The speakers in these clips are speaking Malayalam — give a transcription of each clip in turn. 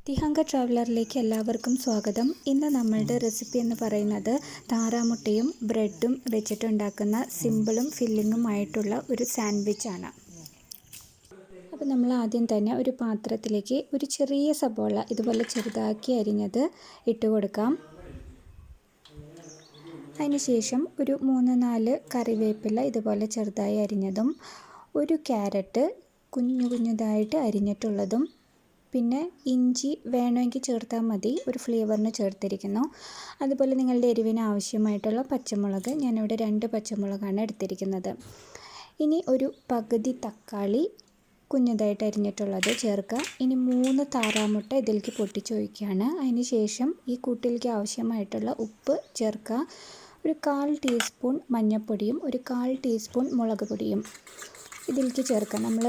ദി ഹങ്കർ ട്രാവലറിലേക്ക് എല്ലാവർക്കും സ്വാഗതം. ഇന്ന് നമ്മളുടെ റെസിപ്പി എന്ന് പറയുന്നത് താറാമുട്ടയും ബ്രെഡും വെച്ചിട്ടുണ്ടാക്കുന്ന സിമ്പിളും ഫില്ലിങ്ങുമായിട്ടുള്ള ഒരു സാൻഡ്വിച്ചാണ്. അപ്പോൾ നമ്മൾ ആദ്യം തന്നെ ഒരു പാത്രത്തിലേക്ക് ഒരു ചെറിയ സബോള ഇതുപോലെ ചെറുതാക്കി അരിഞ്ഞത് ഇട്ട് കൊടുക്കാം. അതിനുശേഷം ഒരു 3-4 കറിവേപ്പില ഇതുപോലെ ചെറുതായി അരിഞ്ഞതും, ഒരു ക്യാരറ്റ് കുഞ്ഞുതായിട്ട് അരിഞ്ഞിട്ടുള്ളതും, പിന്നെ ഇഞ്ചി വേണമെങ്കിൽ ചേർത്താൽ മതി, ഒരു ഫ്ലേവറിന് ചേർത്തിരിക്കുന്നു. അതുപോലെ നിങ്ങളുടെ എരിവിന് ആവശ്യമായിട്ടുള്ള പച്ചമുളക്, ഞാനിവിടെ 2 പച്ചമുളകാണ് എടുത്തിരിക്കുന്നത്. ഇനി ഒരു പകുതി തക്കാളി കുഞ്ഞതായിട്ട് അരിഞ്ഞിട്ടുള്ളത് ചേർക്കുക. ഇനി 3 താറാമുട്ട ഇതിലേക്ക് പൊട്ടിച്ചൊഴിക്കുകയാണ്. അതിന് ശേഷം ഈ കൂട്ടിലേക്ക് ആവശ്യമായിട്ടുള്ള ഉപ്പ് ചേർക്കുക. ഒരു 1/4 ടീസ്പൂൺ മഞ്ഞൾപ്പൊടിയും ഒരു 1/4 ടീസ്പൂൺ മുളക് പൊടിയും ഇതിലേക്ക് ചേർക്കുക. നമ്മൾ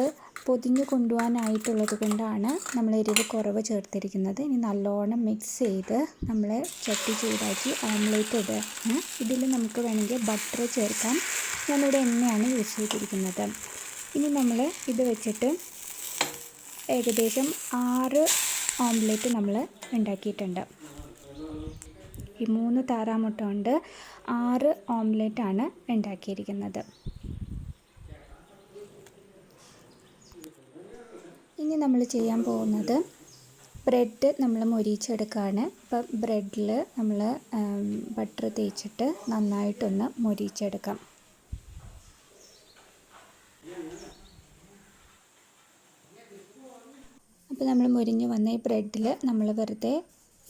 പൊതിഞ്ഞ് കൊണ്ടുപോകാനായിട്ടുള്ളത് കൊണ്ടാണ് നമ്മൾ എരിവ് കുറവ് ചേർത്തിരിക്കുന്നത്. ഇനി നല്ലോണം മിക്സ് ചെയ്ത് നമ്മൾ ചട്ടി ചൂടാക്കി ഓംലേറ്റ് ഇടുക. ഇതിൽ നമുക്ക് വേണമെങ്കിൽ ബട്ടർ ചേർക്കാം. ഞാനിവിടെ എണ്ണയാണ് യൂസ് ചെയ്തിരിക്കുന്നത്. ഇനി നമ്മൾ ഇത് വെച്ചിട്ട് ഏകദേശം 6 ഓംലേറ്റ് നമ്മൾ ഉണ്ടാക്കിയിട്ടുണ്ട്. ഈ 3 താറാമുട്ട കൊണ്ട് 6 ഓംലേറ്റാണ് ഉണ്ടാക്കിയിരിക്കുന്നത്. ഇനി നമ്മൾ ചെയ്യാൻ പോകുന്നത് ബ്രെഡ് നമ്മൾ മൊരിച്ചെടുക്കുകയാണ്. അപ്പോൾ ബ്രെഡിൽ നമ്മൾ ബട്ടർ തേച്ചിട്ട് നന്നായിട്ടൊന്ന് മൊരിച്ചെടുക്കാം. അപ്പോൾ നമ്മൾ മൊരിഞ്ഞ് വന്ന ഈ ബ്രെഡിൽ നമ്മൾ വെറുതെ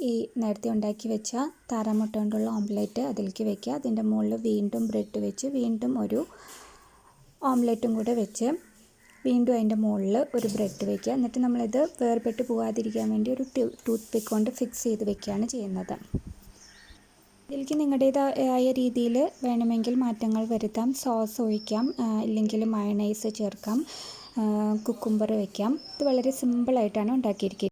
ഈ നേരത്തെ ഉണ്ടാക്കി വെച്ച താറാമുട്ട കൊണ്ടുള്ള ഓംലേറ്റ് അതിലേക്ക് വെക്കുക. അതിൻ്റെ മുകളിൽ വീണ്ടും ബ്രെഡ് വെച്ച് വീണ്ടും ഒരു ഓംലേറ്റും കൂടെ വെച്ച് വീണ്ടും അതിൻ്റെ മുകളിൽ ഒരു ബ്രെഡ് വയ്ക്കുക. എന്നിട്ട് നമ്മളിത് വേർപെട്ട് പോകാതിരിക്കാൻ വേണ്ടി ഒരു ടൂത്ത് പിക്ക് കൊണ്ട് ഫിക്സ് ചെയ്ത് വെക്കുകയാണ് ചെയ്യുന്നത്. ഇതിലേക്ക് നിങ്ങളുടേതായ രീതിയിൽ വേണമെങ്കിൽ മാറ്റങ്ങൾ വരുത്താം. സോസ് ഒഴിക്കാം, ഇല്ലെങ്കിൽ മയണൈസ് ചേർക്കാം, കുക്കുംബർ വയ്ക്കാം. ഇത് വളരെ സിമ്പിളായിട്ടാണ് ഉണ്ടാക്കിയിരിക്കുന്നത്.